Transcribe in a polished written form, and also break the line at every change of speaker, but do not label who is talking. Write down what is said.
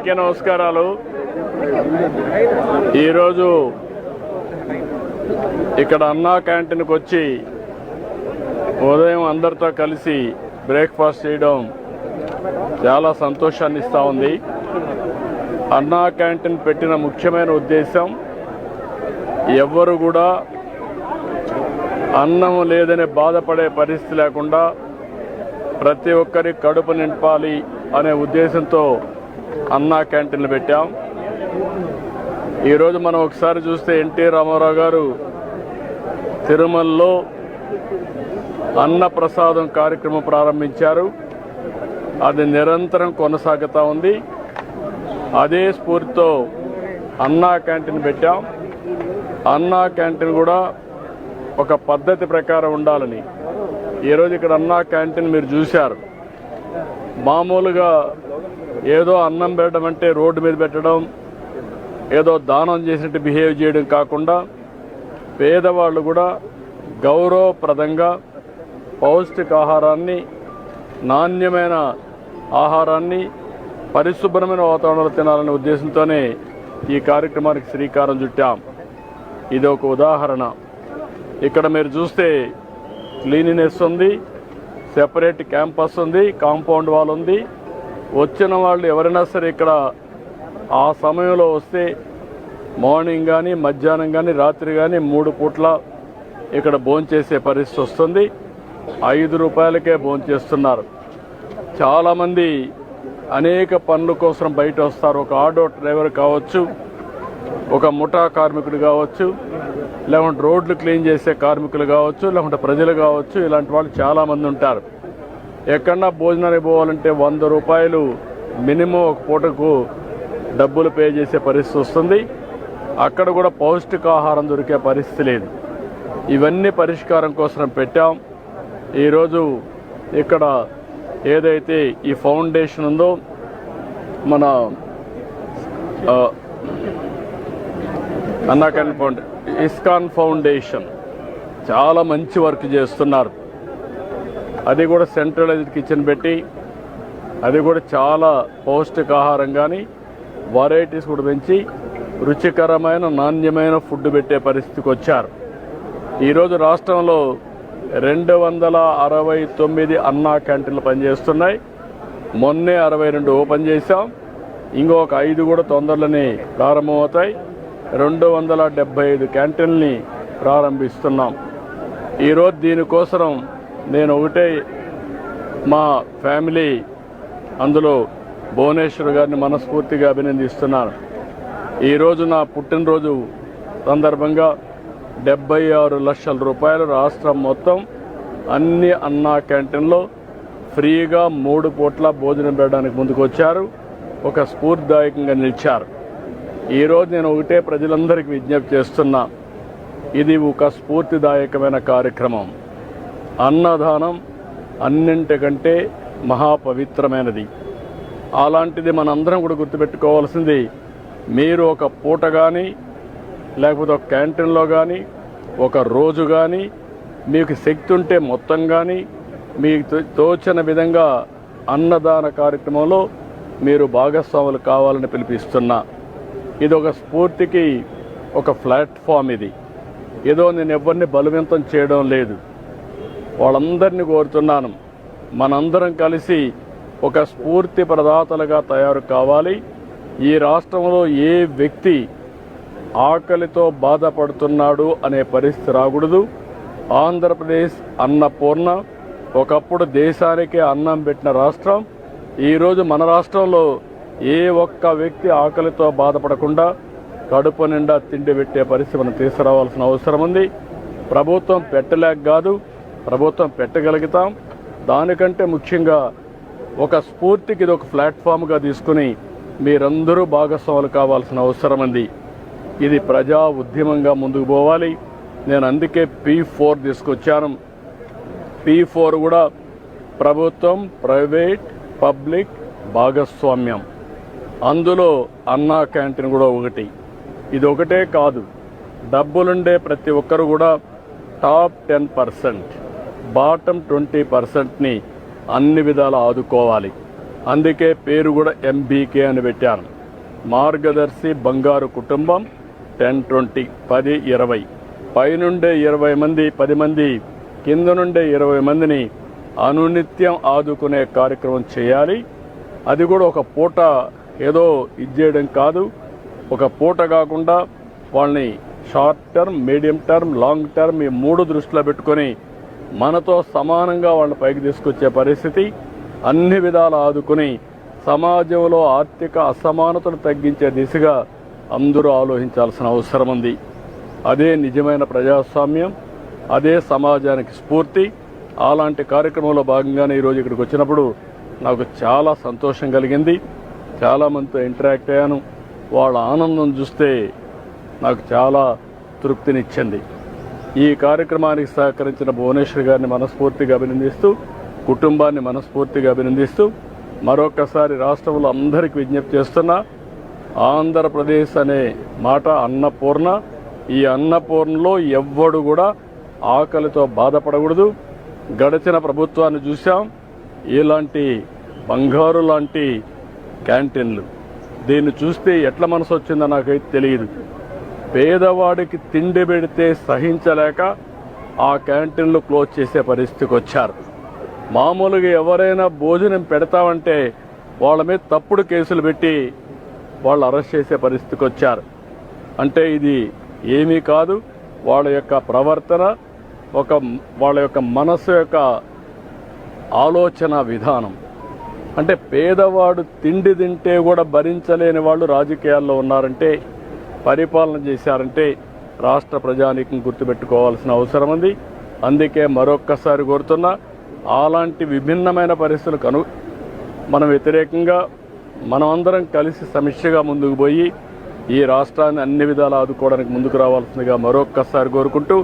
అందరికీ నమస్కారాలు. ఈరోజు ఇక్కడ అన్నా క్యాంటీన్కి వచ్చి ఉదయం అందరితో కలిసి బ్రేక్ఫాస్ట్ చేయడం చాలా సంతోషాన్ని ఇస్తూ ఉంది. అన్నా క్యాంటీన్ పెట్టిన ముఖ్యమైన ఉద్దేశం ఎవ్వరు కూడా అన్నం లేదని బాధపడే పరిస్థితి లేకుండా ప్రతి ఒక్కరి కడుపు నింపాలి అనే ఉద్దేశంతో అన్నా క్యాంటీన్లు పెట్టాం. ఈరోజు మనం ఒకసారి చూస్తే ఎన్టీ రామారావు గారు తిరుమలలో అన్న ప్రసాదం కార్యక్రమం ప్రారంభించారు. అది నిరంతరం కొనసాగుతూ ఉంది. అదే స్ఫూర్తితో అన్నా క్యాంటీన్ పెట్టాం. అన్నా క్యాంటీన్ కూడా ఒక పద్ధతి ప్రకారం ఉండాలని ఈరోజు ఇక్కడ అన్నా క్యాంటీన్ మీరు చూశారు. మామూలుగా ఏదో అన్నం పెట్టడం అంటే రోడ్డు మీద పెట్టడం, ఏదో దానం చేసినట్టు బిహేవ్ చేయడం కాకుండా పేదవాళ్ళు కూడా గౌరవప్రదంగా పౌష్టికాహారాన్ని, నాణ్యమైన ఆహారాన్ని పరిశుభ్రమైన వాతావరణంలో తినాలనే ఉద్దేశంతోనే ఈ కార్యక్రమానికి శ్రీకారం చుట్టాం. ఇది ఒక ఉదాహరణ. ఇక్కడ మీరు చూస్తే క్లీనినెస్ ఉంది, సెపరేట్ క్యాంపస్ ఉంది, కాంపౌండ్ వాల్ ఉంది. వచ్చిన వాళ్ళు ఎవరైనా సరే ఇక్కడ ఆ సమయంలో వస్తే మార్నింగ్ కానీ, మధ్యాహ్నం కానీ, రాత్రి కానీ 3 పూట్ల ఇక్కడ భోంచేసే పరిస్థితి వస్తుంది. 5 రూపాయలకే భోంచేస్తున్నారు. చాలామంది అనేక పనుల కోసం బయట వస్తారు. ఒక ఆటో డ్రైవర్ కావచ్చు, ఒక ముఠా కార్మికుడు కావచ్చు, లేకుంటే రోడ్లు క్లీన్ చేసే కార్మికులు కావచ్చు, లేకుంటే ప్రజలు కావచ్చు. ఇలాంటి వాళ్ళు చాలామంది ఉంటారు. ఎక్కడన్నా భోజనానికి పోవాలంటే 100 రూపాయలు మినిమం ఒక పూటకు డబ్బులు పే చేసే పరిస్థితి వస్తుంది. అక్కడ కూడా పౌష్టికాహారం దొరికే పరిస్థితి లేదు. ఇవన్నీ పరిష్కారం కోసం పెట్టాం. ఈరోజు ఇక్కడ ఏదైతే ఈ ఫౌండేషన్ ఉందో, మన అన్నా క్యాంటీన్ ఇస్కాన్ ఫౌండేషన్ చాలా మంచి వర్క్ చేస్తున్నారు. అది కూడా సెంట్రలైజ్డ్ కిచెన్ పెట్టి అది కూడా చాలా పౌష్టికాహారం కానీ వెరైటీస్ కూడా పెంచి రుచికరమైన నాణ్యమైన ఫుడ్ పెట్టే పరిస్థితికి వచ్చారు. ఈరోజు రాష్ట్రంలో 269 అన్నా క్యాంటీన్లు పనిచేస్తున్నాయి. మొన్నే 62 ఓపెన్ చేశాం. ఇంకొక 5 కూడా తొందరలోనే ప్రారంభమవుతాయి. 275 క్యాంటీన్ని ప్రారంభిస్తున్నాం. ఈరోజు దీనికోసం నేను ఒకటే మా ఫ్యామిలీ, అందులో భువనేశ్వర్ గారిని మనస్ఫూర్తిగా అభినందిస్తున్నాను. ఈరోజు నా పుట్టినరోజు సందర్భంగా 76 లక్షల రూపాయలు రాష్ట్రం మొత్తం అన్ని అన్నా క్యాంటీన్లో ఫ్రీగా 3 పూట్ల భోజనం పెట్టడానికి ముందుకు వచ్చారు. ఒక స్ఫూర్తిదాయకంగా నిలిచారు. ఈరోజు నేను ఒకటే ప్రజలందరికీ విజ్ఞప్తి చేస్తున్నా, ఇది ఒక స్ఫూర్తిదాయకమైన కార్యక్రమం. అన్నదానం అన్నింటికంటే మహాపవిత్రమైనది. అలాంటిది మనందరం కూడా గుర్తుపెట్టుకోవాల్సింది, మీరు ఒక పూట కానీ, లేకపోతే ఒక క్యాంటీన్లో కానీ, ఒక రోజు కానీ, మీకు శక్తి ఉంటే మొత్తం కానీ, మీకు తోచిన విధంగా అన్నదాన కార్యక్రమంలో మీరు భాగస్వాములు కావాలని పిలిపిస్తున్నా. ఇది ఒక స్ఫూర్తికి ఒక ప్లాట్ఫామ్. ఇది ఏదో నేను ఎవరిని బలవంతం చేయడం లేదు. వాళ్ళందరినీ కోరుతున్నాను, మనందరం కలిసి ఒక స్ఫూర్తి ప్రదాతలుగా తయారు కావాలి. ఈ రాష్ట్రంలో ఏ వ్యక్తి ఆకలితో బాధపడుతున్నాడు అనే పరిస్థితి రాకూడదు. ఆంధ్రప్రదేశ్ అన్నపూర్ణ, ఒకప్పుడు దేశానికే అన్నం పెట్టిన రాష్ట్రం. ఈరోజు మన రాష్ట్రంలో ఏ ఒక్క వ్యక్తి ఆకలితో బాధపడకుండా కడుపు నిండా తిండి పెట్టే పరిస్థితి మనం తీసుకురావాల్సిన అవసరం ఉంది. ప్రభుత్వం పెట్టలేక కాదు, ప్రభుత్వం పెట్టగలుగుతాం. దానికంటే ముఖ్యంగా ఒక స్ఫూర్తికి ఇది ఒక ప్లాట్ఫామ్గా తీసుకుని మీరందరూ భాగస్వాములు కావాల్సిన అవసరం ఉంది. ఇది ప్రజా ఉద్యమంగా ముందుకు పోవాలి. నేను అందుకే P4 తీసుకొచ్చాను. P4 కూడా ప్రభుత్వం, ప్రైవేట్, పబ్లిక్ భాగస్వామ్యం. అందులో అన్నా క్యాంటీన్ కూడా ఒకటి. ఇది ఒకటే కాదు, డబ్బులుండే ప్రతి ఒక్కరు కూడా టాప్ 10%, బాటమ్ 20%ని అన్ని విధాలా ఆదుకోవాలి. అందుకే పేరు కూడా MBK అని పెట్టాను. మార్గదర్శి బంగారు కుటుంబం 10-20 10-20 పైనుండే 20 మంది 10 మంది కింద నుండే 20 మందిని అనునిత్యం ఆదుకునే కార్యక్రమం చేయాలి. అది కూడా ఒక పూట ఏదో ఇచ్చేయడం కాదు. ఒక పూట కాకుండా వాళ్ళని short term, medium term, long term ఈ 3 దృష్టిలో పెట్టుకొని మనతో సమానంగా వాళ్ళని పైకి తీసుకొచ్చే పరిస్థితి, అన్ని విధాలు ఆదుకుని సమాజంలో ఆర్థిక అసమానతను తగ్గించే దిశగా అందరూ ఆలోచించాల్సిన అవసరం ఉంది. అదే నిజమైన ప్రజాస్వామ్యం, అదే సమాజానికి స్ఫూర్తి. అలాంటి కార్యక్రమంలో భాగంగానే ఈరోజు ఇక్కడికి వచ్చినప్పుడు నాకు చాలా సంతోషం కలిగింది. చాలామందితో ఇంటరాక్ట్ అయ్యాను. వాళ్ళ ఆనందం చూస్తే నాకు చాలా తృప్తినిచ్చింది. ఈ కార్యక్రమానికి సహకరించిన భువనేశ్వర్ గారిని మనస్ఫూర్తిగా అభినందిస్తూ, కుటుంబాన్ని మనస్ఫూర్తిగా అభినందిస్తూ మరొకసారి రాష్ట్రంలో అందరికీ విజ్ఞప్తి చేస్తున్నా, ఆంధ్రప్రదేశ్ అనే మాట అన్నపూర్ణ. ఈ అన్నపూర్ణలో ఎవ్వడు కూడా ఆకలితో బాధపడకూడదు. గడిచిన ప్రభుత్వాన్ని చూసాం, ఇలాంటి బంగారు లాంటి క్యాంటీన్లు. దీన్ని చూస్తే ఎట్లా మనసు వచ్చిందో నాకైతే తెలియదు. పేదవాడికి తిండి పెడితే సహించలేక ఆ క్యాంటీన్లు క్లోజ్ చేసే పరిస్థితికి వచ్చారు. మామూలుగా ఎవరైనా భోజనం పెడతామంటే వాళ్ళ మీద తప్పుడు కేసులు పెట్టి వాళ్ళు అరెస్ట్ చేసే పరిస్థితికి వచ్చారు. అంటే ఇది ఏమీ కాదు, వాళ్ళ యొక్క ప్రవర్తన, వాళ్ళ యొక్క మనసు యొక్క ఆలోచన విధానం. అంటే పేదవాడు తిండి తింటే కూడా భరించలేని వాళ్ళు రాజకీయాల్లో ఉన్నారంటే, పరిపాలన చేశారంటే రాష్ట్ర ప్రజానీకం గుర్తుపెట్టుకోవాల్సిన అవసరం ఉంది. అందుకే మరొక్కసారి కోరుతున్నా, అలాంటి విభిన్నమైన పరిస్థితులకు మనం వ్యతిరేకంగా మనమందరం కలిసి సమిష్టిగా ముందుకు పోయి ఈ రాష్ట్రాన్ని అన్ని విధాలు ఆదుకోవడానికి ముందుకు రావాల్సిందిగా మరొక్కసారి కోరుకుంటూ